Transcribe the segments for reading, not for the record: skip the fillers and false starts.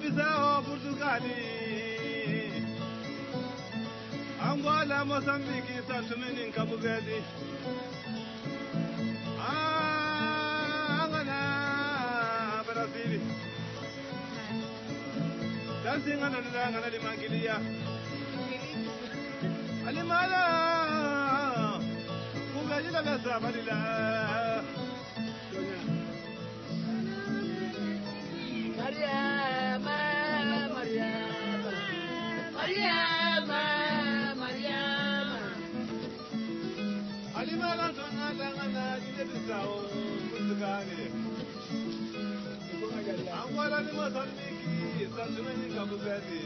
Guiné-Bissau, Portugal, Angola, Moçambique, Santo Domingo, Cabo Verde, Angola, Brasil, Tanzânia, Angola, Limanguilia, Alimala, Mungajila, Bessa, Manila, Mariama, Mariama, Mariama, Mariama. Alimala, Angola, Guiné-Bissau, Portugal, Angola, Moçambique, Santo Domingo, Cabo Verde.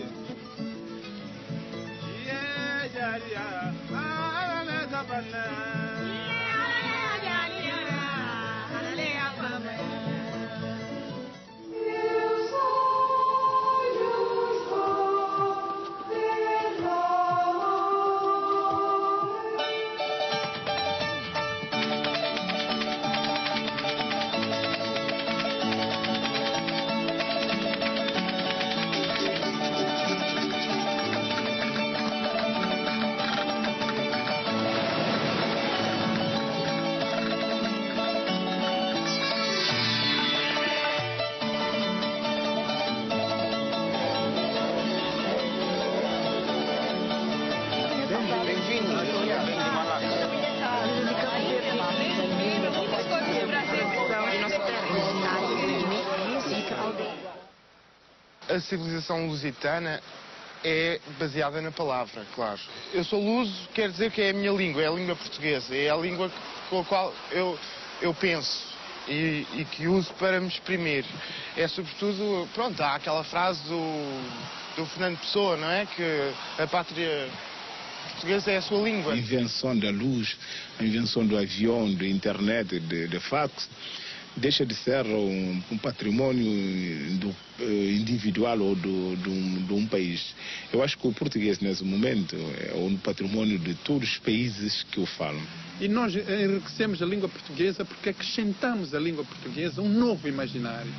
A civilização lusitana é baseada na palavra, claro. Eu sou luso, quer dizer que é a minha língua, é a língua portuguesa, é a língua com a qual eu penso e que uso para me exprimir. É sobretudo, pronto, há aquela frase do Fernando Pessoa, não é? Que a pátria portuguesa é a sua língua. A invenção da luz, a invenção do avião, da internet, de fax, deixa de ser um patrimônio individual ou de um país. Eu acho que o português, nesse momento, é um patrimônio de todos os países que o falam. E nós enriquecemos a língua portuguesa porque acrescentamos à língua portuguesa um novo imaginário.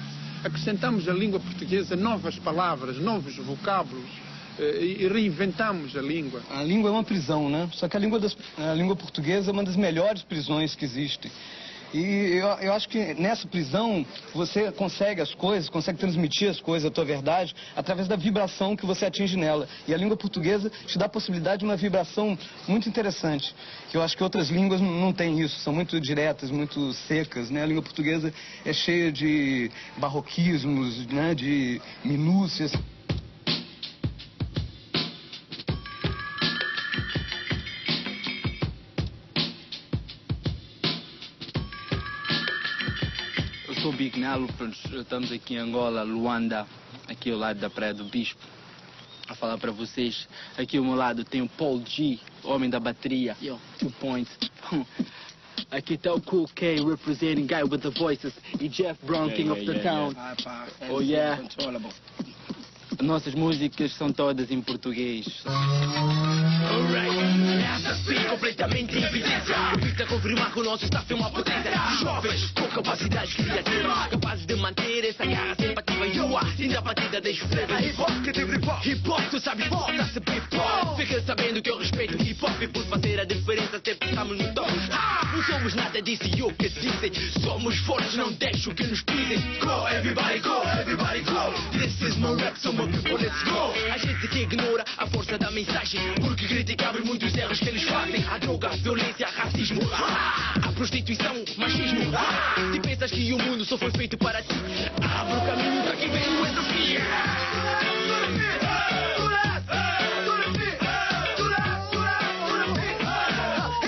Acrescentamos à língua portuguesa novas palavras, novos vocábulos. E reinventamos a língua. A língua é uma prisão, né? Só que a língua portuguesa é uma das melhores prisões que existem. E eu acho que nessa prisão você consegue as coisas, consegue transmitir as coisas, a tua verdade, através da vibração que você atinge nela. E a língua portuguesa te dá a possibilidade de uma vibração muito interessante, que eu acho que outras línguas não têm isso, são muito diretas, muito secas, né? A língua portuguesa é cheia de barroquismos, né? De minúcias. Sou Bignalo, estamos aqui em Angola, Luanda, aqui ao lado da Praia do Bispo, a falar para vocês. Aqui ao meu lado tem o Paul G, homem da bateria, 2 points. Aqui está o Cool K, representing Guy with the Voices, e Jeff Brown, King of the Town. Oh yeah. Nossas músicas são todas em português. Completamente em evidência. Evita confirmar que o nosso staff é uma potência. Jovens com capacidades criativas, capazes de manter essa garra simpativa e boa. Sinta a batida das flavors. Hip hop que teve hip hop, tu sabes volta-se hip hop. Fica sabendo que eu respeito o hip hop e por fazer a diferença sempre estamos no topo. Não somos nada disso e o que dizem. Somos fortes, não deixo que nos pisem. Go, everybody go, everybody go. This is my rap, so my people, let's go. A gente que ignora a força da mensagem, porque critica abre muitos erros que eles fazem. A droga, a violência, racismo, a prostituição, machismo. Se pensas que o mundo só foi feito para ti, abre o caminho para que vem o entropia.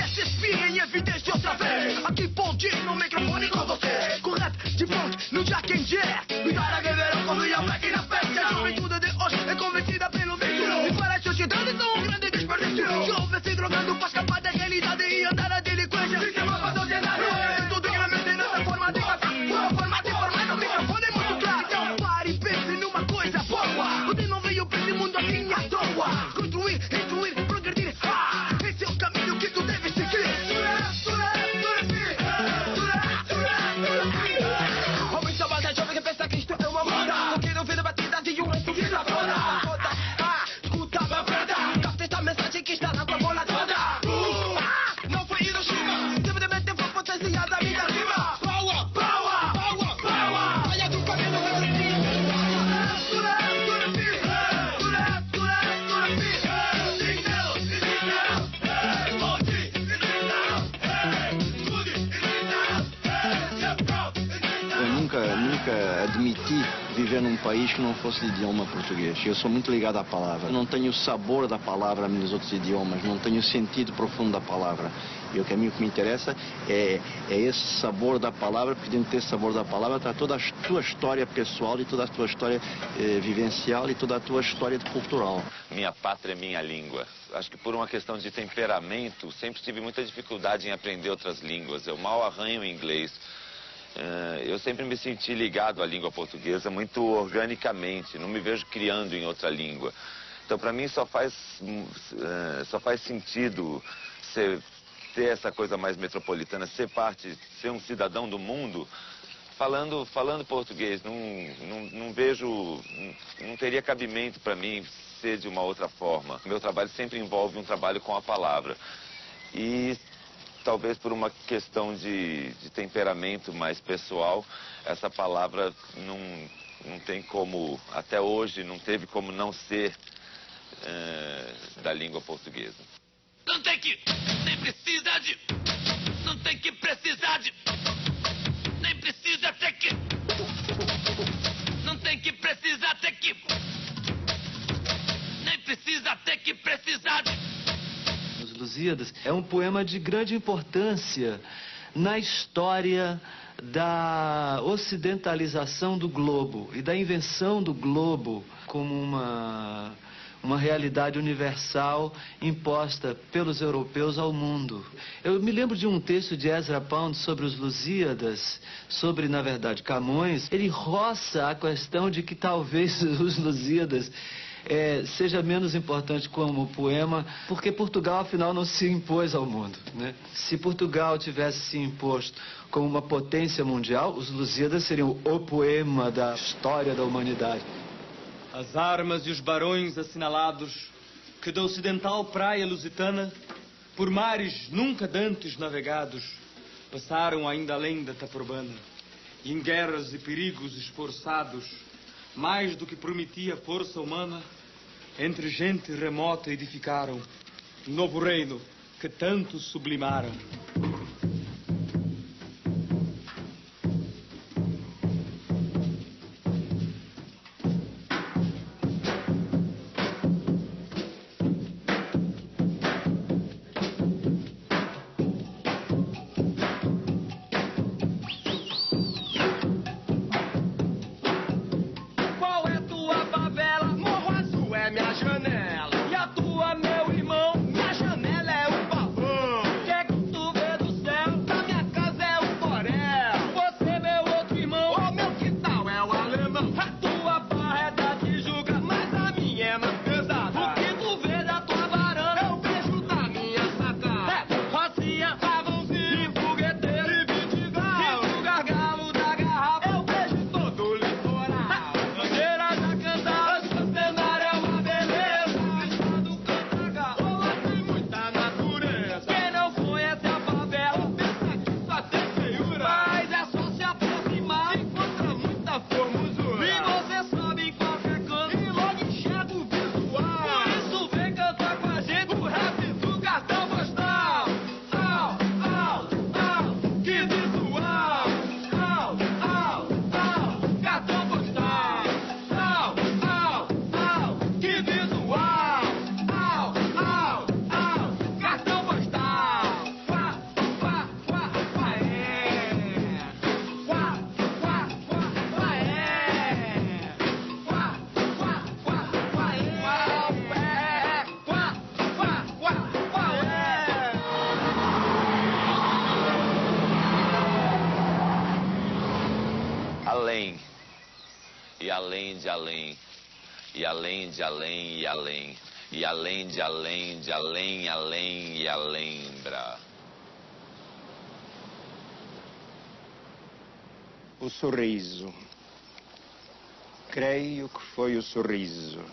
SSP em evidência outra vez. Aqui Paul G no microfone com você. Com rap de funk no Jack and Jazz. Vitória Guerreiro com William Black na festa. A juventude de hoje é convencida pelo vício. E para a sociedade são um grande desperdício. Jovem se drogando para escapar da realidade e andar na delinquência. Sistema para sociedade. É tudo que mente nessa forma de matar. Uma forma de formar no microfone é muito claro. Então pare e pense numa coisa boa. Você não veio para esse mundo assim à toa. Construir, restruir, progredir. Esse é o caminho que tu deves seguir. Homem só bota jovem que pensa nunca admiti viver num país que não fosse de idioma português. Eu sou muito ligado à palavra. Eu não tenho o sabor da palavra nos outros idiomas, não tenho o sentido profundo da palavra. E o que a mim me interessa é esse sabor da palavra, porque dentro desse sabor da palavra está toda a tua história pessoal e toda a tua história vivencial e toda a tua história cultural. Minha pátria é minha língua. Acho que por uma questão de temperamento, sempre tive muita dificuldade em aprender outras línguas. Eu mal arranho o inglês. Eu sempre me senti ligado à língua portuguesa muito organicamente, não me vejo criando em outra língua. Então, para mim, só faz sentido ter essa coisa mais metropolitana, ser um cidadão do mundo, falando português. Não teria cabimento para mim ser de uma outra forma. Meu trabalho sempre envolve um trabalho com a palavra. E talvez por uma questão de temperamento mais pessoal, essa palavra não tem como, até hoje, não teve como não ser da língua portuguesa. Não tem que, nem precisa de, não tem que precisar de, nem precisa ter que, não tem que precisar ter que, nem precisa ter que precisar de. Os Lusíadas é um poema de grande importância na história da ocidentalização do globo e da invenção do globo como uma realidade universal imposta pelos europeus ao mundo. Eu me lembro de um texto de Ezra Pound sobre os Lusíadas, sobre, na verdade, Camões. Ele roça a questão de que talvez os Lusíadas seja menos importante como poema, porque Portugal, afinal, não se impôs ao mundo, né? Se Portugal tivesse se imposto como uma potência mundial, os Lusíadas seriam o poema da história da humanidade. As armas e os barões assinalados que da ocidental praia lusitana, por mares nunca dantes navegados, passaram ainda além da Taprobana, e em guerras e perigos esforçados, mais do que prometia força humana, entre gente remota edificaram um novo reino que tanto sublimaram. Além, e além de além, e além de além e além, e além de além, de além, além e alembra. O sorriso. Creio que foi o sorriso.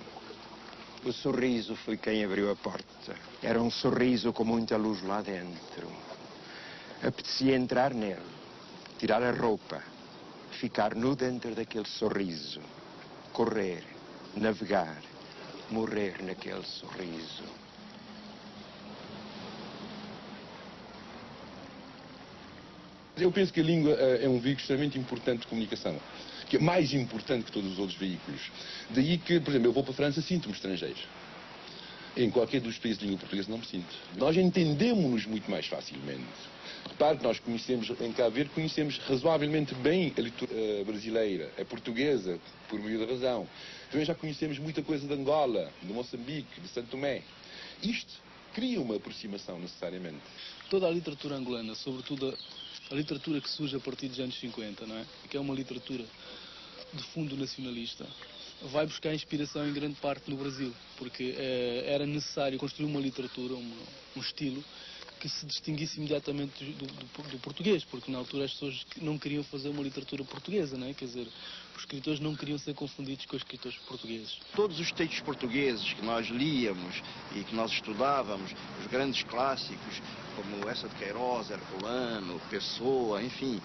O sorriso foi quem abriu a porta. Era um sorriso com muita luz lá dentro. Apetecia entrar nele, tirar a roupa, ficar nu dentro daquele sorriso, correr, navegar, morrer naquele sorriso. Eu penso que a língua é um veículo extremamente importante de comunicação, que é mais importante que todos os outros veículos. Daí que, por exemplo, eu vou para a França, sinto-me estrangeiro. Em qualquer dos países de língua portuguesa não me sinto. Nós entendemos-nos muito mais facilmente. Repare que nós conhecemos, em Cabo Verde, conhecemos razoavelmente bem a literatura brasileira, a portuguesa, por meio da razão. Também já conhecemos muita coisa de Angola, de Moçambique, de Santo Tomé. Isto cria uma aproximação, necessariamente. Toda a literatura angolana, sobretudo a literatura que surge a partir dos anos 50, não é? Que é uma literatura de fundo nacionalista, vai buscar inspiração em grande parte no Brasil, porque era necessário construir uma literatura, um estilo que se distinguisse imediatamente do português, porque na altura as pessoas não queriam fazer uma literatura portuguesa, não é? Quer dizer, os escritores não queriam ser confundidos com os escritores portugueses. Todos os textos portugueses que nós líamos e que nós estudávamos, os grandes clássicos, como essa de Queiroz, Herculano, Pessoa, enfim,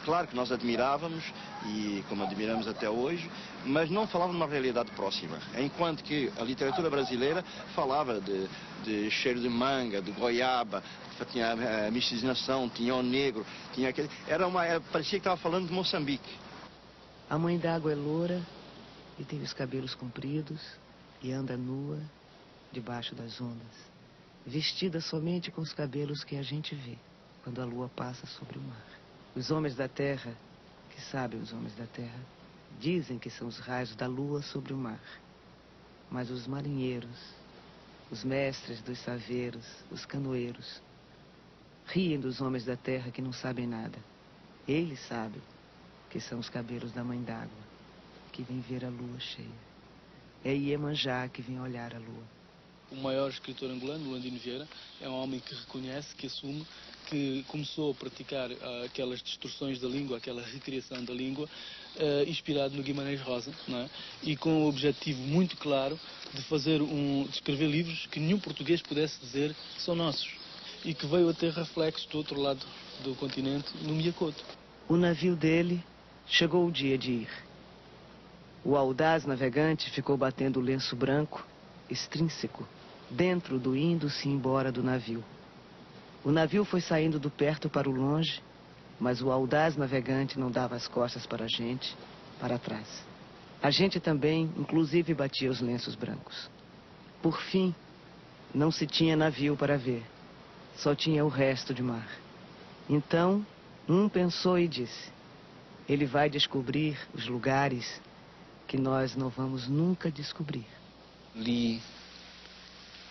claro que nós admirávamos, e como admiramos até hoje, mas não falava de uma realidade próxima. Enquanto que a literatura brasileira falava de cheiro de manga, de goiaba, tinha a miscigenação, tinha o negro, tinha aquele... parecia que estava falando de Moçambique. A mãe d'água é loura e tem os cabelos compridos e anda nua debaixo das ondas, vestida somente com os cabelos que a gente vê quando a lua passa sobre o mar. Os homens da terra, que sabem os homens da terra, dizem que são os raios da lua sobre o mar. Mas os marinheiros, os mestres dos saveiros, os canoeiros, riem dos homens da terra que não sabem nada. Eles sabem que são os cabelos da mãe d'água, que vem ver a lua cheia. É Iemanjá que vem olhar a lua. O maior escritor angolano, Landino Vieira, é um homem que reconhece, que assume, que começou a praticar aquelas distorções da língua, aquela recriação da língua, inspirado no Guimarães Rosa, não é? E com o objetivo muito claro de escrever livros que nenhum português pudesse dizer que são nossos, e que veio a ter reflexo do outro lado do continente, no Miacoto. O navio dele chegou o dia de ir. O audaz navegante ficou batendo o lenço branco, extrínseco, dentro do indo-se embora do navio. O navio foi saindo do perto para o longe, mas o audaz navegante não dava as costas para a gente, para trás. A gente também, inclusive, batia os lenços brancos. Por fim, não se tinha navio para ver, só tinha o resto de mar. Então, um pensou e disse: ele vai descobrir os lugares que nós não vamos nunca descobrir. Li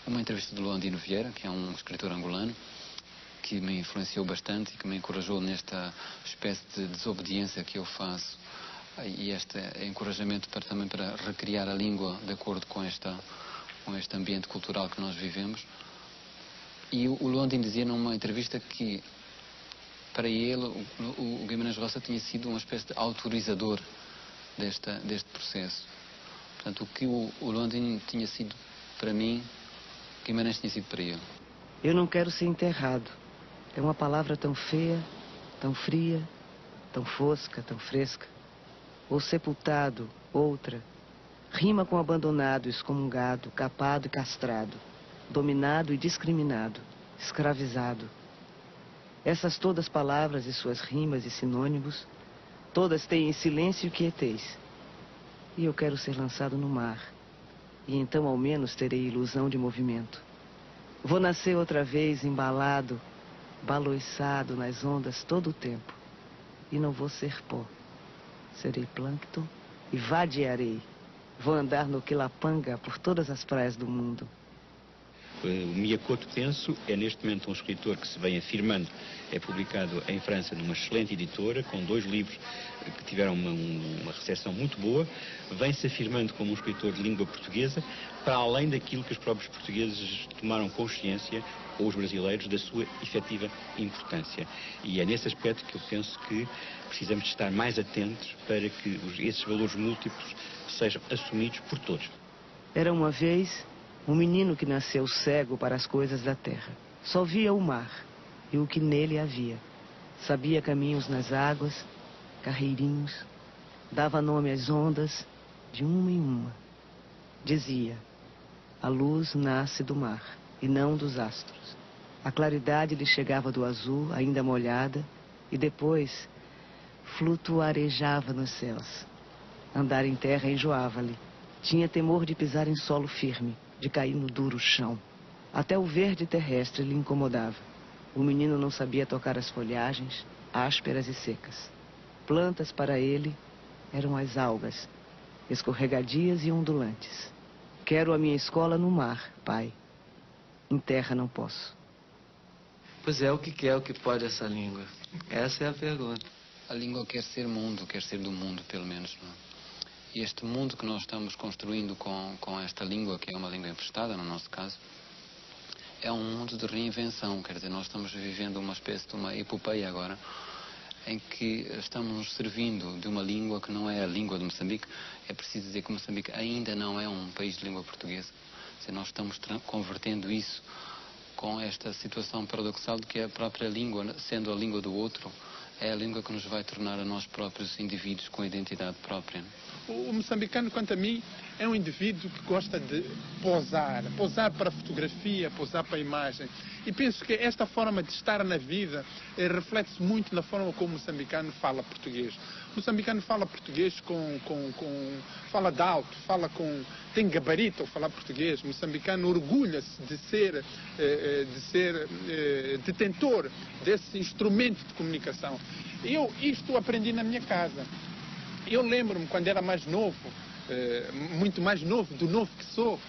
uma entrevista do Landino Vieira, que é um escritor angolano, que me influenciou bastante e que me encorajou nesta espécie de desobediência que eu faço, e este encorajamento também para recriar a língua de acordo com este ambiente cultural que nós vivemos. E o Landino dizia numa entrevista que, para ele, o Guimarães Rosa tinha sido uma espécie de autorizador deste processo. Portanto, o que o Landino tinha sido para mim, Guimarães tinha sido para ele. Eu não quero ser enterrado. É uma palavra tão feia, tão fria, tão fosca, tão fresca. Ou sepultado, outra. Rima com abandonado, excomungado, capado e castrado, dominado e discriminado, escravizado. Essas todas palavras e suas rimas e sinônimos, todas têm silêncio e quietez. E eu quero ser lançado no mar. E então ao menos terei ilusão de movimento. Vou nascer outra vez embalado, baloiçado nas ondas todo o tempo. E não vou ser pó. Serei plâncton e vadiarei. Vou andar no Quilapanga por todas as praias do mundo. O Miacoto, penso, é neste momento um escritor que se vem afirmando. É publicado em França numa excelente editora, com 2 livros que tiveram uma recepção muito boa. Vem-se afirmando como um escritor de língua portuguesa, para além daquilo que os próprios portugueses tomaram consciência, ou os brasileiros, da sua efetiva importância. E é nesse aspecto que eu penso que precisamos de estar mais atentos para que esses valores múltiplos sejam assumidos por todos. Era uma vez um menino que nasceu cego para as coisas da terra. Só via o mar e o que nele havia. Sabia caminhos nas águas, carreirinhos, dava nome às ondas de uma em uma. Dizia: a luz nasce do mar e não dos astros. A claridade lhe chegava do azul, ainda molhada, e depois flutuarejava nos céus. Andar em terra enjoava-lhe. Tinha temor de pisar em solo firme, de cair no duro chão. Até o verde terrestre lhe incomodava. O menino não sabia tocar as folhagens, ásperas e secas. Plantas para ele eram as algas, escorregadias e ondulantes. Quero a minha escola no mar, pai. Em terra não posso. Pois é, o que quer, o que pode essa língua? Essa é a pergunta. A língua quer ser mundo, quer ser do mundo, pelo menos, não é? E este mundo que nós estamos construindo com esta língua, que é uma língua emprestada, no nosso caso, é um mundo de reinvenção. Quer dizer, nós estamos vivendo uma espécie de uma epopeia agora, em que estamos nos servindo de uma língua que não é a língua de Moçambique. É preciso dizer que Moçambique ainda não é um país de língua portuguesa. Quer dizer, nós estamos convertendo isso com esta situação paradoxal de que a própria língua, sendo a língua do outro, é a língua que nos vai tornar a nós próprios indivíduos com identidade própria. O moçambicano, quanto a mim, é um indivíduo que gosta de posar para a fotografia, posar para a imagem. E penso que esta forma de estar na vida reflete-se muito na forma como o moçambicano fala português. O moçambicano fala português fala de alto, tem gabarito ao falar português. O moçambicano orgulha-se de ser detentor desse instrumento de comunicação. Isto aprendi na minha casa. Eu lembro-me, quando era mais novo, muito mais novo, do novo que sou,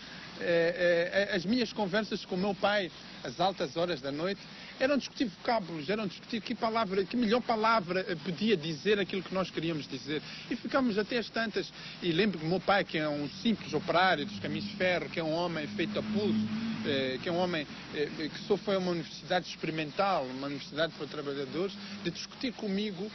as minhas conversas com o meu pai, às altas horas da noite, eram discutir vocábulos, eram discutir que melhor palavra podia dizer aquilo que nós queríamos dizer. E ficámos até às tantas. E lembro que o meu pai, que é um simples operário dos caminhos de ferro, que é um homem feito a pulso, que é um homem que só foi a uma universidade experimental, uma universidade para trabalhadores, de discutir comigo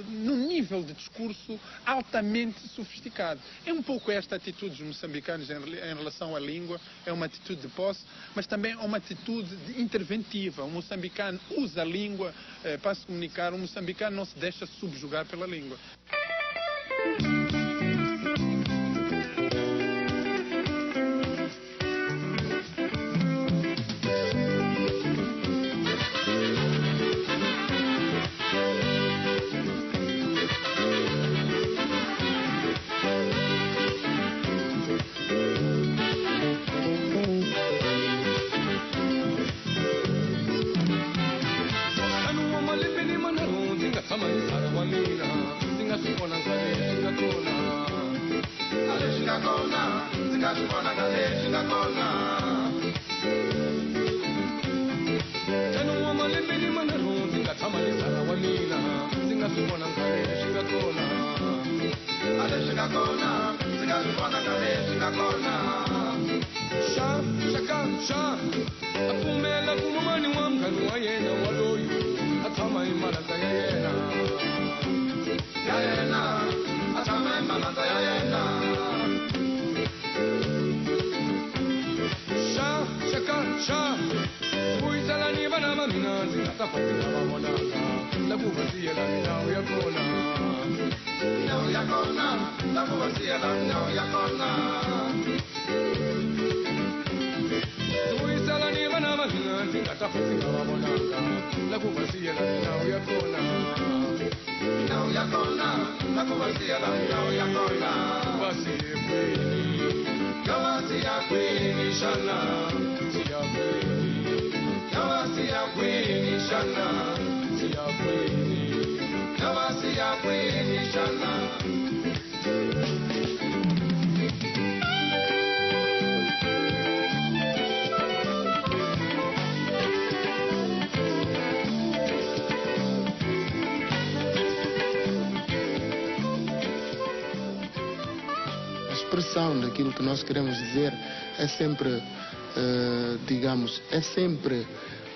num nível de discurso altamente sofisticado. É um pouco esta atitude dos moçambicanos em relação à língua, é uma atitude de posse, mas também é uma atitude interventiva. Um moçambicano usa a língua para se comunicar, um moçambicano não se deixa subjugar pela língua. Daquilo que nós queremos dizer é sempre, digamos, é sempre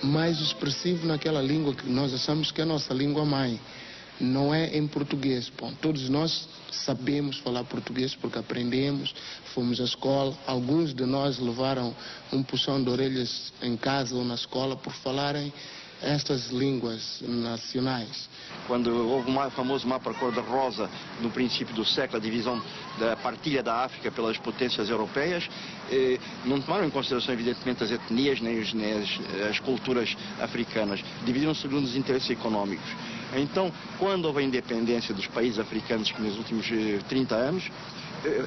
mais expressivo naquela língua que nós achamos que é a nossa língua mãe. Não é em português. Bom, todos nós sabemos falar português porque aprendemos, fomos à escola. Alguns de nós levaram um puxão de orelhas em casa ou na escola por falarem estas línguas nacionais. Quando houve o famoso mapa cor-de-rosa no princípio do século, a divisão da partilha da África pelas potências europeias, não tomaram em consideração, evidentemente, as etnias nem as culturas africanas. Dividiram segundo os interesses econômicos. Então, quando houve a independência dos países africanos nos últimos 30 anos,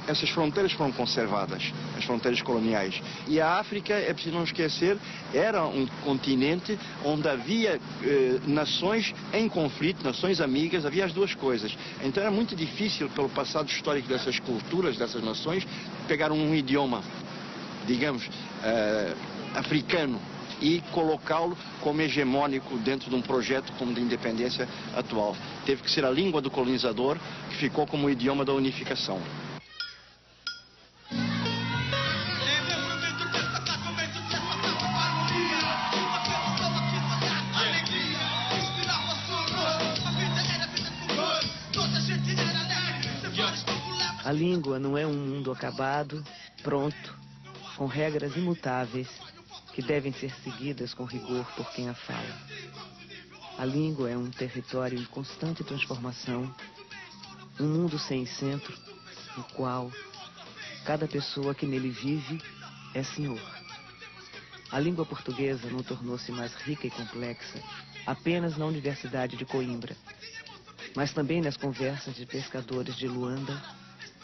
essas fronteiras foram conservadas, as fronteiras coloniais. E a África, é preciso não esquecer, era um continente onde havia nações em conflito, nações amigas, havia as duas coisas. Então era muito difícil, pelo passado histórico dessas culturas, dessas nações, pegar um idioma, digamos, africano, e colocá-lo como hegemônico dentro de um projeto como de independência atual. Teve que ser a língua do colonizador, que ficou como o idioma da unificação. A língua não é um mundo acabado, pronto, com regras imutáveis que devem ser seguidas com rigor por quem a fala. A língua é um território em constante transformação, um mundo sem centro, no qual cada pessoa que nele vive é senhor. A língua portuguesa não tornou-se mais rica e complexa apenas na Universidade de Coimbra, mas também nas conversas de pescadores de Luanda,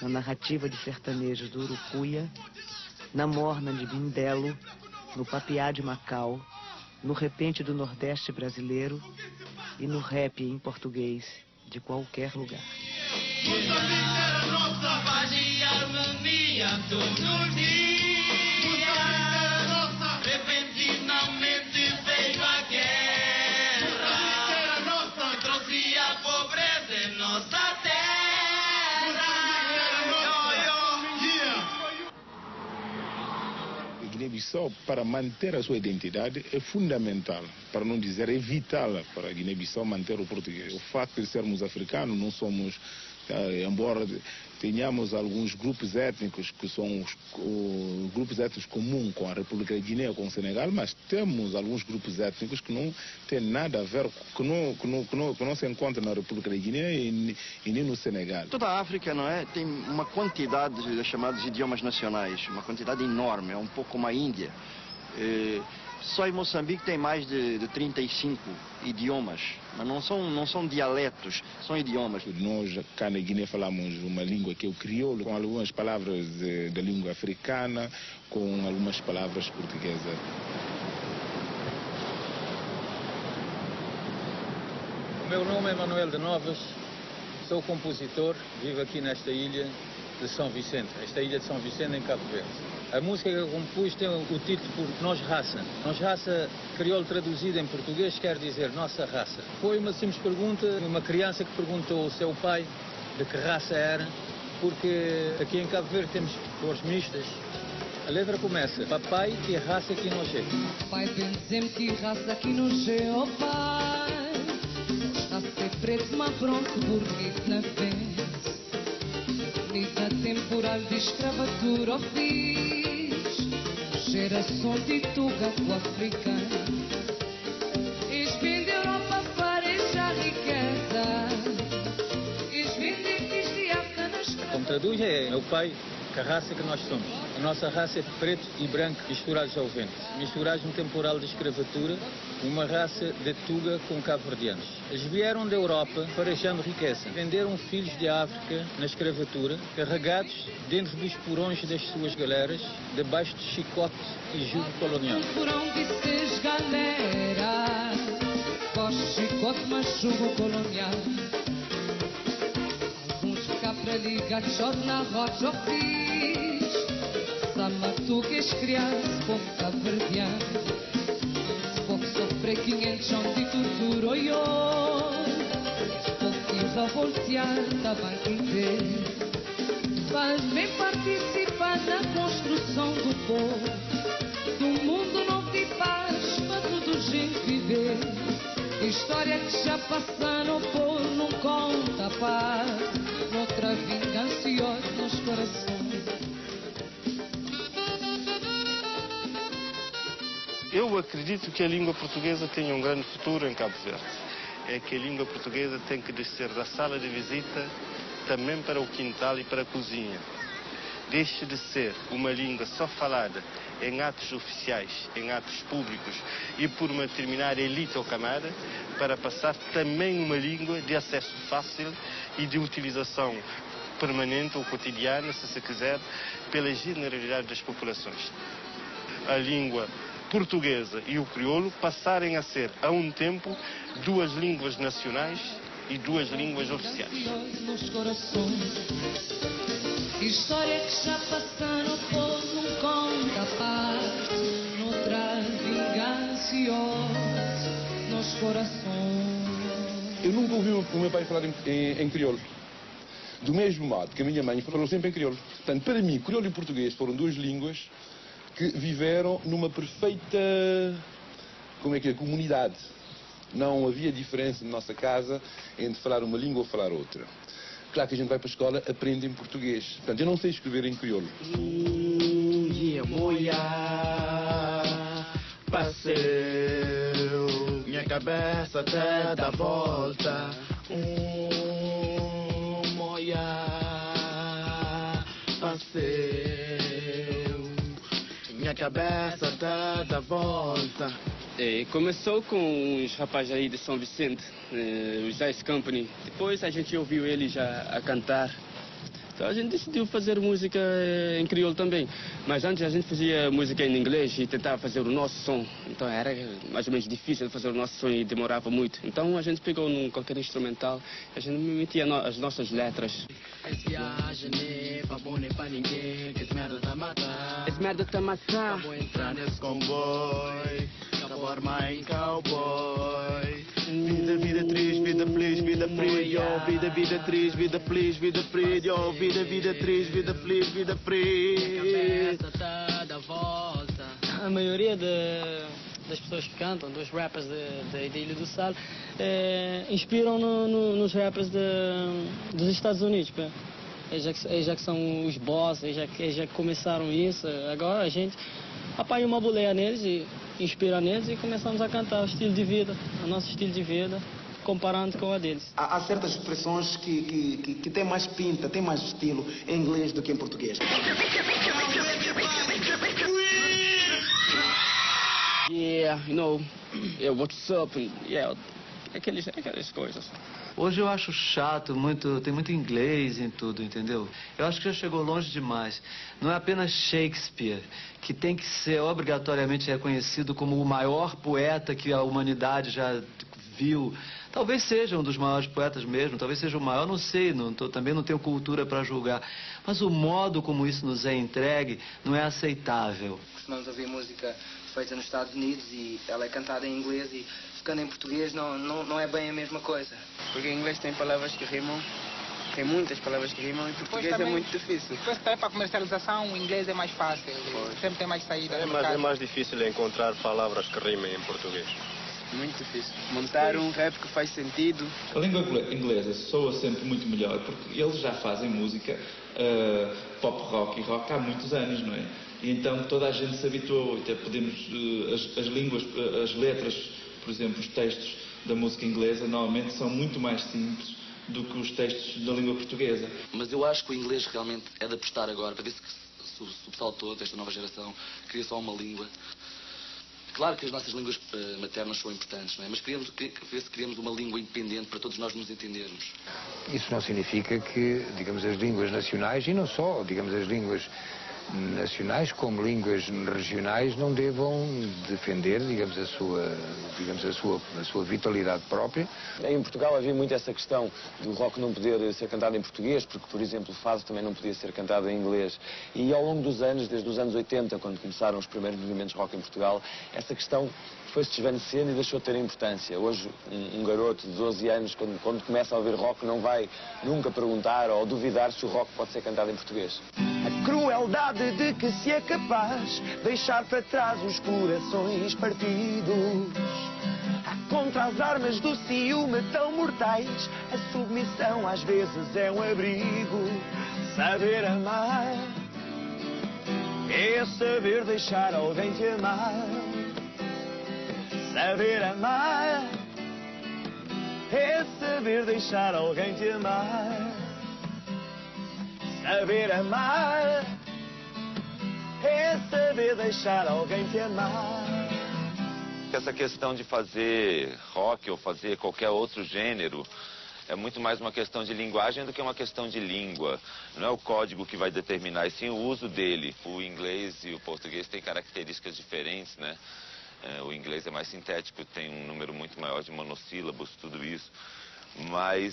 na narrativa de sertanejos do Urucuia, na morna de Bindelo, no papiá de Macau, no repente do Nordeste brasileiro e no rap em português de qualquer lugar. Moçambique era nossa, paz e harmonia todo dia. Repentinamente veio a guerra. Moçambique era nossa, trouxe a pobreza em nossa terra. Guiné-Bissau, para manter a sua identidade, é fundamental, para não dizer é vital para a Guiné-Bissau manter o português. O facto de sermos africanos, não somos, embora tenhamos alguns grupos étnicos que são os grupos étnicos comuns com a República da Guiné, com o Senegal, mas temos alguns grupos étnicos que não têm nada a ver, que não se encontram na República da Guiné e nem no Senegal. Toda a África, não é, tem uma quantidade de chamados idiomas nacionais, uma quantidade enorme, é um pouco como a Índia. Só em Moçambique tem mais de 35 idiomas, mas não são dialetos, são idiomas. Nós cá na Guiné falamos uma língua que é o crioulo, com algumas palavras da língua africana, com algumas palavras portuguesas. O meu nome é Manuel de Novas, sou compositor, vivo aqui nesta ilha de São Vicente, esta ilha de São Vicente em Cabo Verde. A música que eu compus tem o título por Nós Raça. Nós Raça, crioulo traduzido em português, quer dizer Nossa Raça. Foi uma simples pergunta, uma criança que perguntou ao seu pai de que raça era, porque aqui em Cabo Verde temos cores mistas. A letra começa, papai, que raça que nós é. Pai, benzemos que raça que nós é, oh pai. Está a ser preto, mas pronto, bonito na vez. Vida temporal de escravatura, oh filho. Geração de tuga com africano. Eles vêm da Europa para essa riqueza. Eles vêm de África na escrava. Como traduz é, meu pai, que raça que nós somos. A nossa raça é preto e branco misturados ao vento. Misturados num temporal de escravatura, uma raça de tuga com cabo-verdianos. Eles vieram da Europa farejando riqueza. Venderam filhos de África na escravatura, carregados dentro dos porões das suas galeras, debaixo de chicote e jugo colonial. Porão de seis galera, coste, chicote, mas jugo colonial. Alguns capra ligados na rocha, oh fiz. Samatuques criados, povo cabo-verdiano. Pouco sofre 500 anos de tortura, oi, oi. Pouquinhos a voltear, tá bem que ver. Faz-me participar na construção do povo, do mundo novo de paz, para toda gente viver. História que já passaram por não conta paz, outra vingança e ódio nos corações. Eu acredito que a língua portuguesa tem um grande futuro em Cabo Verde. É que a língua portuguesa tem que descer da sala de visita também para o quintal e para a cozinha. Deixe de ser uma língua só falada em atos oficiais, em atos públicos e por uma determinada elite ou camada, para passar também uma língua de acesso fácil e de utilização permanente ou cotidiana, se quiser, pela generalidade das populações. A língua portuguesa e o crioulo passarem a ser, a um tempo, duas línguas nacionais e duas línguas oficiais. História que já passaram por num conta parte, noutra vingança nos corações. Eu nunca ouvi o meu pai falar em crioulo. Do mesmo modo que a minha mãe falou sempre em crioulo. Portanto, para mim, crioulo e português foram duas línguas que viveram numa perfeita, comunidade. Não havia diferença na nossa casa entre falar uma língua ou falar outra. Claro que a gente vai para a escola, aprende em português. Portanto, eu não sei escrever em crioulo. Passeu, minha cabeça até dá volta. Passeu, minha cabeça até dá volta. Começou com os rapazes aí de São Vicente, os Ice Company. Depois a gente ouviu eles já a cantar. Então a gente decidiu fazer música em crioulo também. Mas antes a gente fazia música em inglês e tentava fazer o nosso som. Então era mais ou menos difícil fazer o nosso som e demorava muito. Então a gente pegou num qualquer instrumental e a gente metia as nossas letras. Esse viagem nem pra bom nem pra ninguém, que esse merda tá matar. Esse merda tá matar. Vou entrar nesse comboio, acabou armar em cowboy. Vida, vida triste, vida feliz, vida free, yo. Vida, vida triste, vida feliz, vida free, yo. Vida, vida triste, vida feliz, vida free. A cabeça tá da volta. A maioria das pessoas que cantam, dos rappers da Ilha do Sal, inspiram nos rappers dos Estados Unidos. Pá. Eles já que são os boss, eles já começaram isso. Agora a gente apanha uma boleia neles e inspira neles e começamos a cantar o estilo de vida, o nosso estilo de vida, comparando com a deles. Há certas expressões que têm mais pinta, têm mais estilo em inglês do que em português. Yeah, what's up? Yeah, aquelas coisas. Hoje eu acho chato, tem muito inglês em tudo, entendeu? Eu acho que já chegou longe demais. Não é apenas Shakespeare, que tem que ser obrigatoriamente reconhecido como o maior poeta que a humanidade já viu. Talvez seja um dos maiores poetas mesmo, talvez seja o maior, não sei, também não tenho cultura para julgar. Mas o modo como isso nos é entregue não é aceitável. Costumamos ouvir música feita nos Estados Unidos e ela é cantada em inglês e ficando em português não é bem a mesma coisa. Porque em inglês tem palavras que rimam, tem muitas palavras que rimam e em português também, é muito difícil. Depois também para comercialização o inglês é mais fácil, sempre tem mais saída no mercado. É mais difícil encontrar palavras que rimem em português. Muito difícil. Montar um rap que faz sentido. A língua inglesa soa sempre muito melhor porque eles já fazem música pop rock e rock há muitos anos, não é? E então toda a gente se habituou, até podemos, as línguas, as letras, por exemplo, os textos da música inglesa normalmente são muito mais simples do que os textos da língua portuguesa. Mas eu acho que o inglês realmente é de apostar agora, para ver se o pessoal todo, esta nova geração, cria só uma língua. Claro que as nossas línguas maternas são importantes, não é? Mas ver se criamos uma língua independente para todos nós nos entendermos. Isso não significa que, digamos, as línguas nacionais, e não só, digamos, as línguas nacionais como línguas regionais não devam defender, digamos, a sua vitalidade própria. Em Portugal havia muito essa questão do rock não poder ser cantado em português, porque, por exemplo, o fado também não podia ser cantado em inglês. E ao longo dos anos, desde os anos 80, quando começaram os primeiros movimentos rock em Portugal, essa questão foi-se desvanecendo e deixou de ter importância. Hoje, um garoto de 12 anos, quando começa a ouvir rock, não vai nunca perguntar ou duvidar se o rock pode ser cantado em português. A crueldade de que se é capaz deixar para trás os corações partidos. Contra as armas do ciúme tão mortais, a submissão às vezes é um abrigo. Saber amar é saber deixar alguém te amar. Saber amar é saber deixar alguém te amar. Saber amar é saber deixar alguém te amar. Essa questão de fazer rock ou fazer qualquer outro gênero é muito mais uma questão de linguagem do que uma questão de língua. Não é o código que vai determinar, e sim o uso dele. O inglês e o português têm características diferentes, né? O inglês é mais sintético, tem um número muito maior de monossílabos, tudo isso. Mas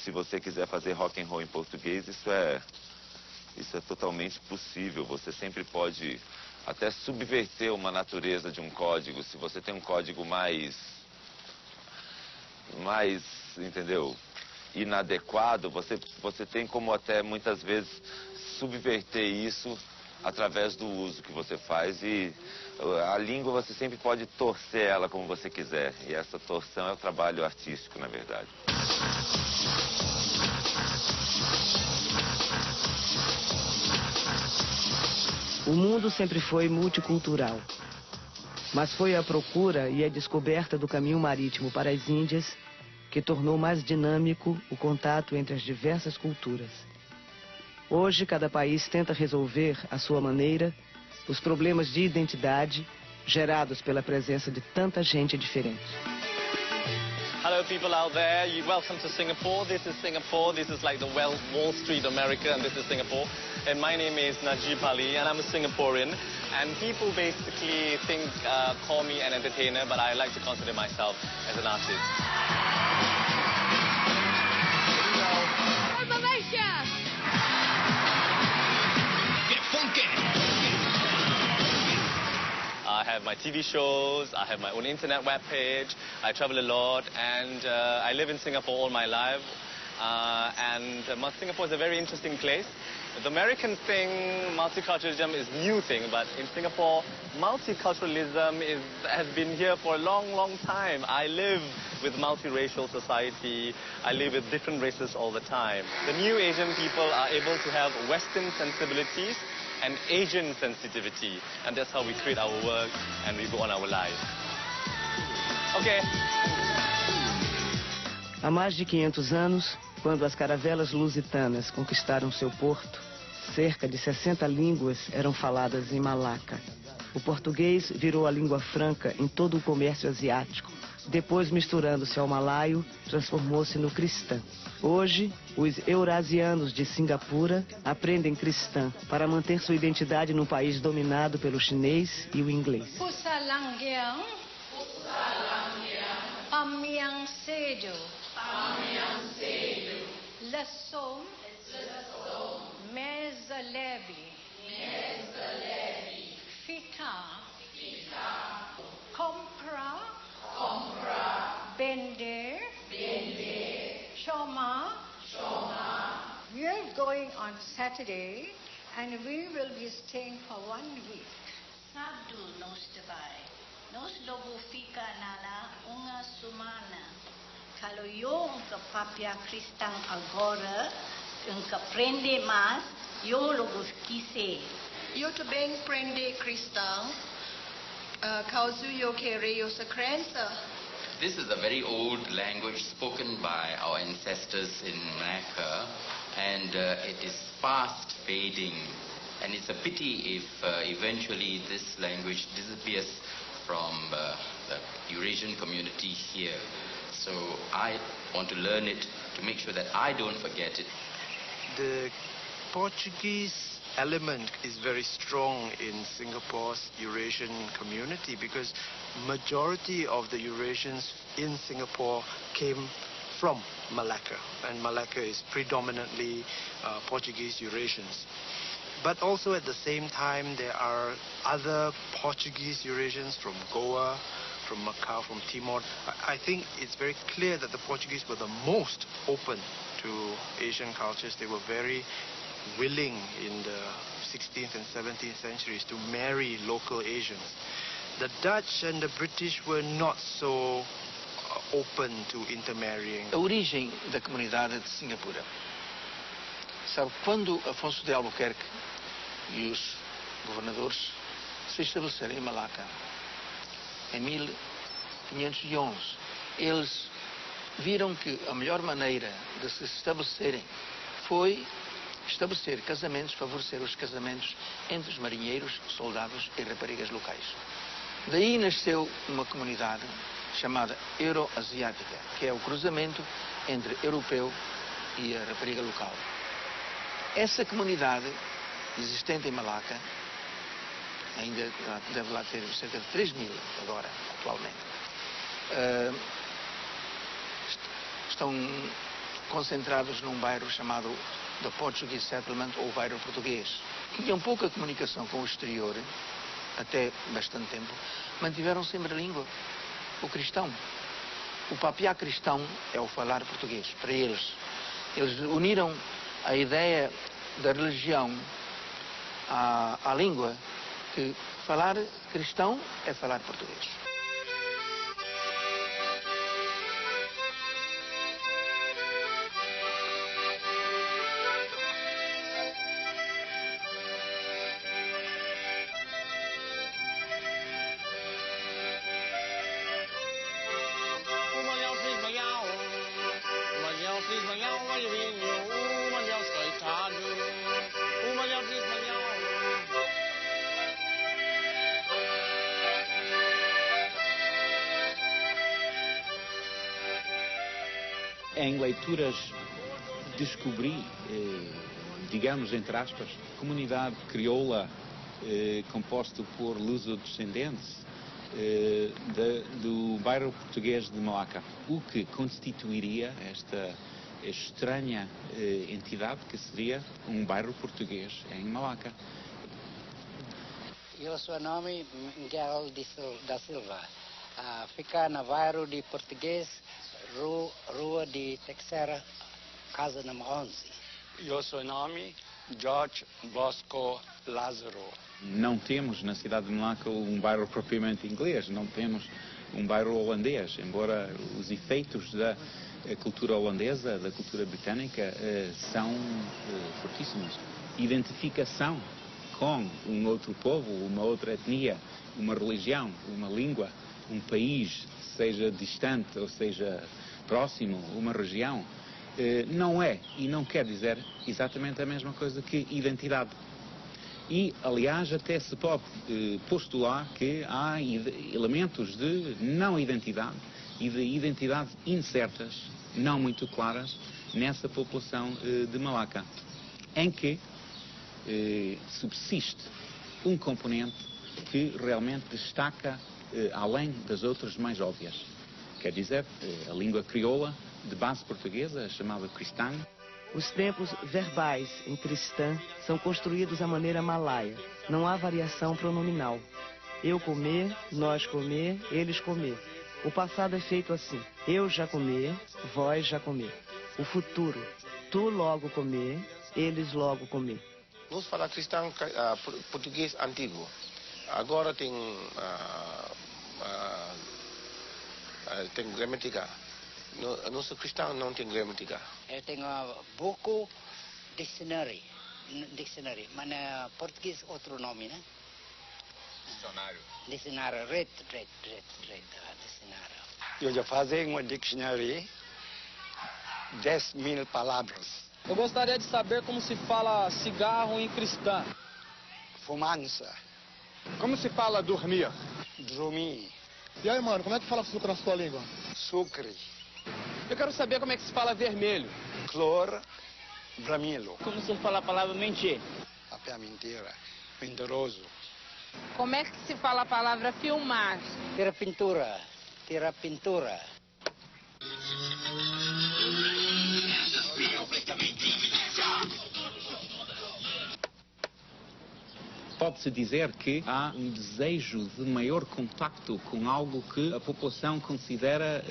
se você quiser fazer rock and roll em português, isso é totalmente possível. Você sempre pode até subverter uma natureza de um código. Se você tem um código mais, entendeu, inadequado, você tem como até muitas vezes subverter isso através do uso que você faz. E a língua você sempre pode torcer ela como você quiser. E essa torção é o trabalho artístico, na verdade. O mundo sempre foi multicultural, mas foi a procura e a descoberta do caminho marítimo para as Índias que tornou mais dinâmico o contato entre as diversas culturas. Hoje, cada país tenta resolver, à sua maneira, os problemas de identidade gerados pela presença de tanta gente diferente. Hello people out there, welcome to Singapore. This is like the Wall Street America, and this is Singapore. And my name is Najib Ali and I'm a Singaporean. And people basically call me an entertainer, but I like to consider myself as an artist. Get funky! I have my TV shows, I have my own internet webpage, I travel a lot, and I live in Singapore all my life. Singapore is a very interesting place. The American thing, multiculturalism, is a new thing, but in Singapore, multiculturalism has been here for a long, long time. I live with multiracial society. I live with different races all the time. The new Asian people are able to have Western sensibilities and Asian sensitivity, and that's how we create our work and we go on our lives. Okay. Há mais de 500 anos, quando as caravelas lusitanas conquistaram seu porto, cerca de 60 línguas eram faladas em Malaca. O português virou a língua franca em todo o comércio asiático. Depois, misturando-se ao malaio, transformou-se no cristão. Hoje, os eurasianos de Singapura aprendem cristã para manter sua identidade num país dominado pelo chinês e o inglês. Bender, Shoma. We are going on Saturday and we will be staying for 1 week. Sabdo nos vai. Nos logo fica nala uma semana. Kalau eu papia cristão agora, aprende mais, eu logo quise. Eu também aprende cristão. Causa eu quero essa crença. This is a very old language spoken by our ancestors in Malacca, and it is fast fading. And it's a pity if eventually this language disappears from the Eurasian community here. So I want to learn it to make sure that I don't forget it. The Portuguese element is very strong in Singapore's Eurasian community because majority of the Eurasians in Singapore came from Malacca, and Malacca is predominantly Portuguese Eurasians. But also at the same time there are other Portuguese Eurasians from Goa, from Macau, from Timor. I think it's very clear that the Portuguese were the most open to Asian cultures. They were very willing in the 16th and 17th centuries to marry local Asians. The Dutch and the British were not so open to intermarrying. A origem da comunidade de Singapura. Sabe, quando Afonso de Albuquerque e os governadores se estabeleceram em Malacca, em 1511, eles viram que a melhor maneira de se estabelecerem foi estabelecer casamentos, favorecer os casamentos entre os marinheiros, soldados e raparigas locais. Daí nasceu uma comunidade chamada Euroasiática, que é o cruzamento entre europeu e a rapariga local. Essa comunidade existente em Malaca, ainda deve lá ter cerca de 3.000 agora, atualmente, estão concentrados num bairro chamado The Portuguese Settlement, ou bairro português. Tinham pouca comunicação com o exterior, até bastante tempo, mantiveram sempre a língua, o cristão. O papiá cristão é o falar português, para eles. Eles uniram a ideia da religião à língua, que falar cristão é falar português. Em leituras descobri, digamos entre aspas, comunidade crioula composta por luso-descendentes do bairro português de Malaca, o que constituiria esta estranha entidade que seria um bairro português em Malaca. Eu sou nome Miguel da Silva, fica no bairro de Português, Rua de Texera, casa número 11. Eu sou nome Jorge Bosco Lázaro. Não temos na cidade de Malaca um bairro propriamente inglês, não temos um bairro holandês, embora os efeitos da cultura holandesa, da cultura britânica, são fortíssimos. Identificação com um outro povo, uma outra etnia, uma religião, uma língua, um país, seja distante ou seja próximo, uma região, não é e não quer dizer exatamente a mesma coisa que identidade. E, aliás, até se pode postular que há elementos de não identidade e de identidade incertas, não muito claras, nessa população de Malaca, em que subsiste um componente que realmente destaca além das outras mais óbvias. Quer dizer, a língua crioula de base portuguesa, chamada cristã. Os tempos verbais em cristã são construídos à maneira malaia. Não há variação pronominal. Eu comer, nós comer, eles comer. O passado é feito assim. Eu já comer, vós já comer. O futuro, tu logo comer, eles logo comer. Nós falamos cristão português antigo. Agora tem gramática. Nosso cristão não tem gramática. Eu tenho buku dictionary, mas na português outro nome, né? Dicionário. Dicionário, dicionário. Eu já fazia um dictionary, 10.000 palavras. Eu gostaria de saber como se fala cigarro em cristã. Fumança. Como se fala dormir? Dormir. E aí, mano, como é que fala sucre na sua língua? Sucre. Eu quero saber como é que se fala vermelho. Clor, vermelho. Como se fala a palavra mentir? Até mentira. Mentiroso. Como é que se fala a palavra filmar? Tira pintura. Tira pintura. Pode-se dizer que há um desejo de maior contacto com algo que a população considera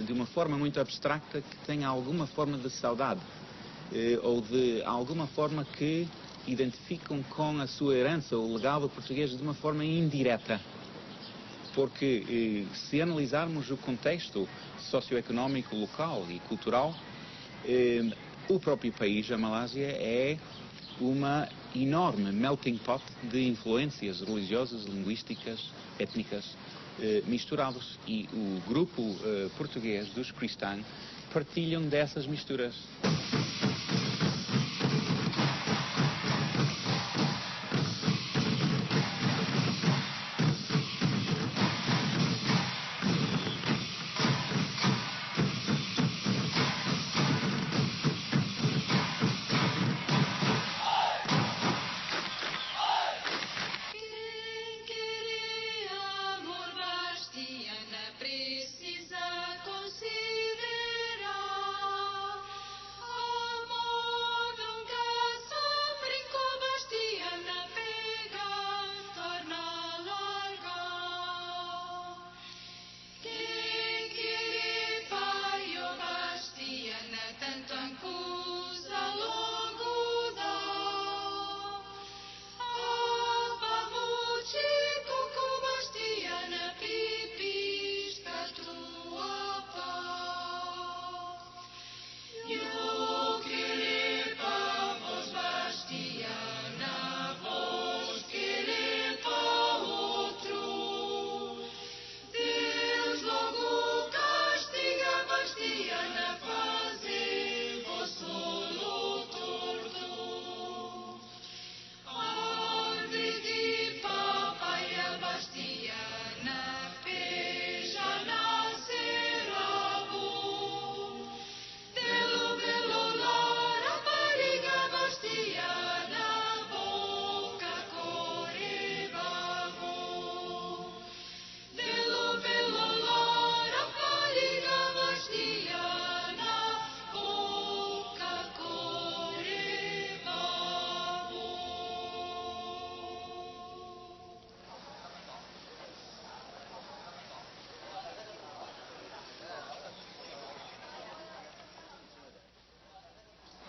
de uma forma muito abstrata que tenha alguma forma de saudade ou de alguma forma que identificam com a sua herança, o legado português, de uma forma indireta. Porque se analisarmos o contexto socioeconómico local e cultural, o próprio país, a Malásia, é uma enorme melting pot de influências religiosas, linguísticas, étnicas, misturá-los. E o grupo português dos cristãos partilham dessas misturas.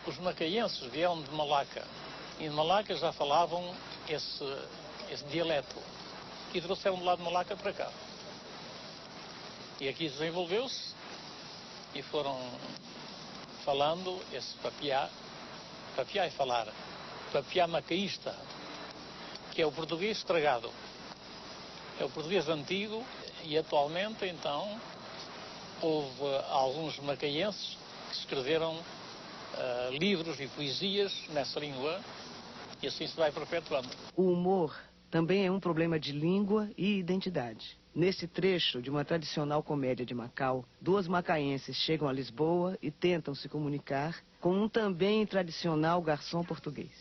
Os macaenses vieram de Malaca, e de Malaca já falavam esse dialeto, e trouxeram de lá de Malaca para cá. E aqui desenvolveu-se, e foram falando esse papiá. Papiá é falar, papiá macaísta, que é o português estragado. É o português antigo, e atualmente, então, houve alguns macaenses que escreveram livros e poesias nessa língua, e assim se vai perpetuando. O humor também é um problema de língua e identidade. Nesse trecho de uma tradicional comédia de Macau, duas macaenses chegam a Lisboa e tentam se comunicar com um também tradicional garçom português.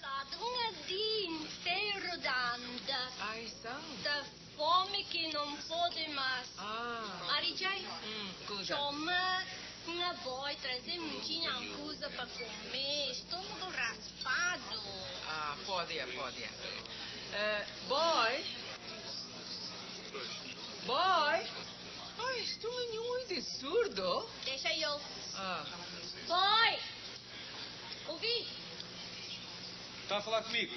Da fome que não pode mais. Marijai, toma uma boy, trazer muita coisa para comer, estômago raspado. Pode. Boy? Ai, estou muito surdo. Deixa eu. Boy! Ouvi? Está a falar comigo?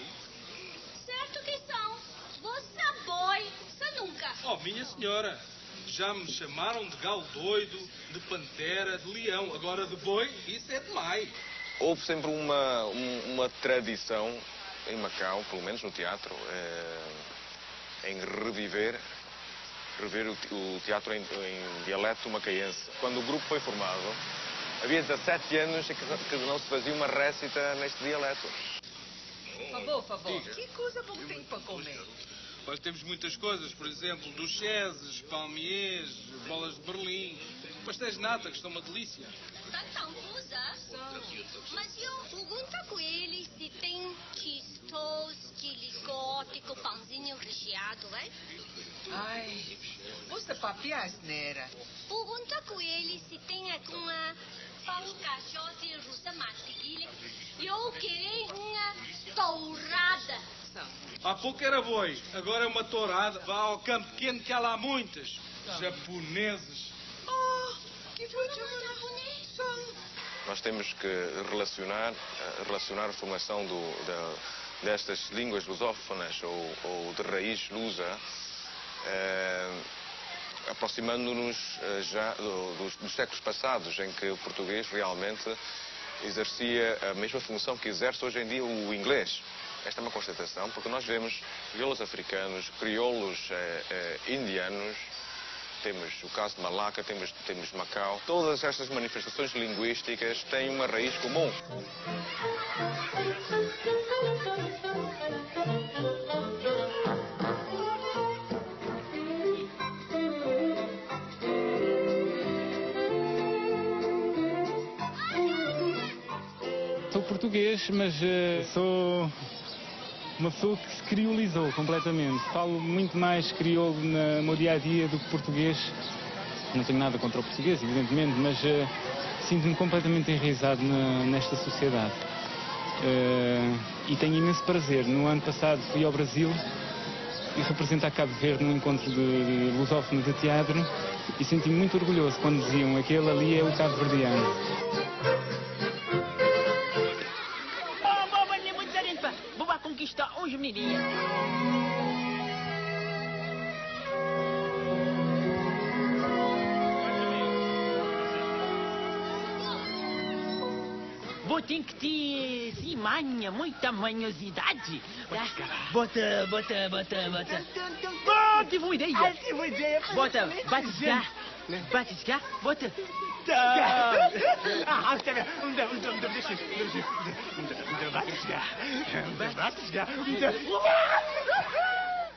Certo que são. Você é boy, você nunca. Oh, minha senhora, já me chamaram de galo doido, de pantera, de leão, agora de boi, isso é demais. Houve sempre uma tradição em Macau, pelo menos no teatro, em rever o teatro em dialeto macaense. Quando o grupo foi formado, havia 17 anos que não se fazia uma récita neste dialeto. Favor, que coisa bom tem para comer? Nós temos muitas coisas, por exemplo, duchesses, palmiers, bolas de Berlim, pastéis de nata, que estão uma delícia. Tanta coisa. Mas eu pergunto com ele se tem toast, ligote com pãozinho recheado, hein? Ai, você papia asneira. Pergunta com ele se tem alguma pão caixote russa mantequilha. Eu quero uma tourada. Há pouco era boi, agora é uma tourada. Vá ao campo pequeno que há lá muitas. Japoneses. Que foi japonês? Nós temos que relacionar a formação destas línguas lusófonas ou de raiz lusa, aproximando-nos já dos séculos passados, em que o português realmente exercia a mesma função que exerce hoje em dia o inglês. Esta é uma constatação, porque nós vemos crioulos africanos, crioulos indianos, temos o caso de Malaca, temos Macau. Todas estas manifestações linguísticas têm uma raiz comum. Sou português, mas sou uma pessoa que se criolizou completamente. Falo muito mais crioulo no meu dia-a-dia do que português. Não tenho nada contra o português, evidentemente, mas sinto-me completamente enraizado nesta sociedade. E tenho imenso prazer. No ano passado fui ao Brasil e representar Cabo Verde num encontro de lusófonos de teatro e senti-me muito orgulhoso quando diziam aquele ali é o cabo-verdiano. Conquistar hoje, menina. Vou ter que ter, sim, manha, muita manhosidade. Bota. Tive uma ideia. Bota, batiscar. Batiscar, bota.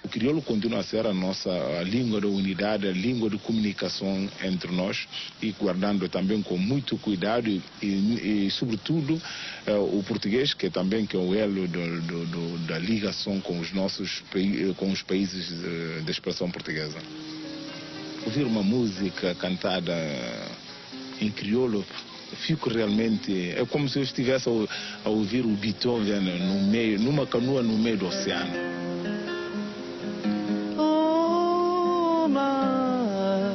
O crioulo continua a ser a nossa língua de unidade, a língua de comunicação entre nós e guardando também com muito cuidado e sobretudo, o português, que é o elo da ligação com os países de expressão portuguesa. Ouvir uma música cantada em crioulo, fico realmente... É como se eu estivesse a ouvir o Beethoven numa canoa no meio do oceano. Oh, mar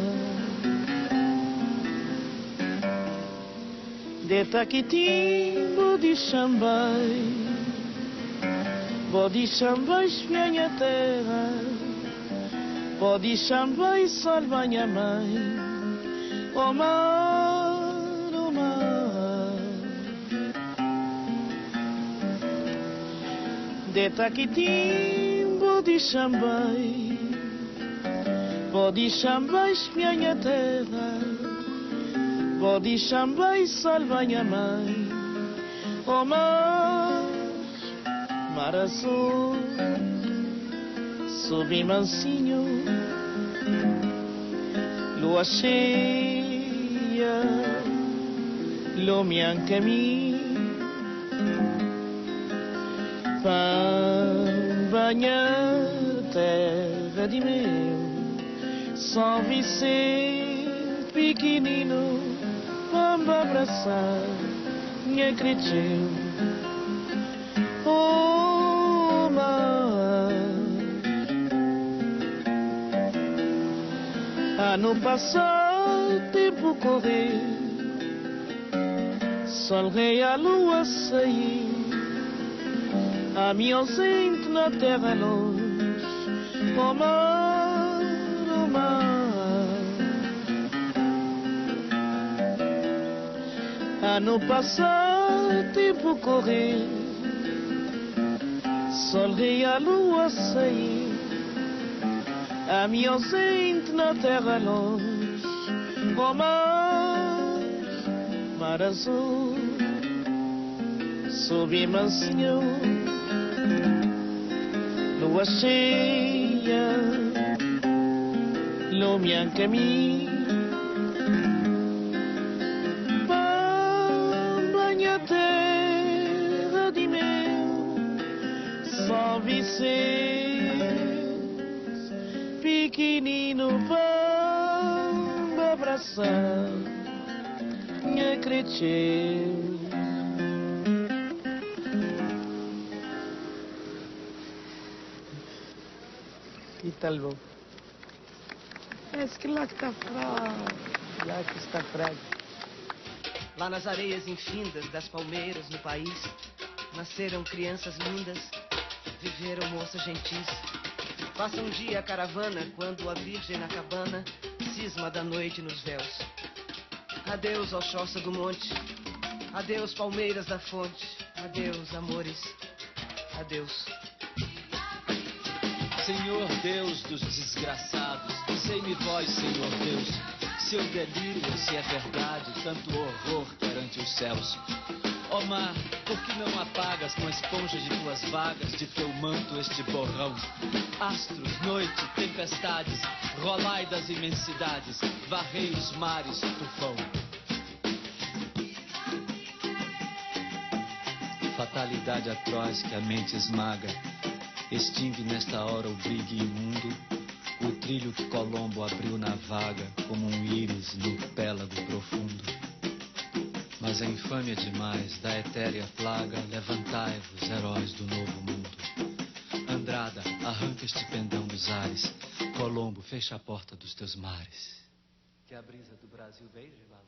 de Taquitim, Bodichambai, minha terra, Bodichambai, salva minha mãe. Oh, mar, oh, mar de Taquitim, Bodichambai, minha terra, Bodichambai, salva minha mãe. Oh, mar azul, sob mansinho, lua cheia, lumian caminho, banhar terra de meu, São Vicente pequenino, vamos abraçar minha cretinho. Oh, mar, ano passado, tempo correr, sol rei, a lua sair, a minha ausente na terra longe. Oh, mar, oh, mar, ano passado, tempo correr, sol rei, a lua sair, a minha ausente na terra longe. Oh, mar azul, sob mansinho, lua cheia, lumian caminho, banha terra de meu, São Vicente pequenino, vamos abraçar minha cretinho. Que tal bom? Parece que lá que está fraco. Lá que está fraco. Lá nas areias infindas das palmeiras no país, nasceram crianças lindas, viveram moças gentis. Passa um dia a caravana, quando a virgem na cabana cisma da noite nos véus. Adeus, ó choça do monte, adeus, palmeiras da fonte, adeus, amores, adeus. Senhor Deus dos desgraçados, dos Esclarecei-me vós, Senhor Deus, se eu delírio ou se é verdade tanto horror perante os céus. Ó mar, por que não apagas com a esponja de tuas vagas, de teu manto este borrão? Astros, noite, tempestades, rolai das imensidades, varrei os mares, tufão. Fatalidade atroz que a mente esmaga, extingue nesta hora o brigue imundo, o trilho que Colombo abriu na vaga, como um íris no pélago profundo. Mas a infâmia demais da etérea plaga, levantai-vos, heróis do novo mundo. Andrada, arranca este pendão dos ares, Colombo, fecha a porta dos teus mares. Que a brisa do Brasil beije, Balã.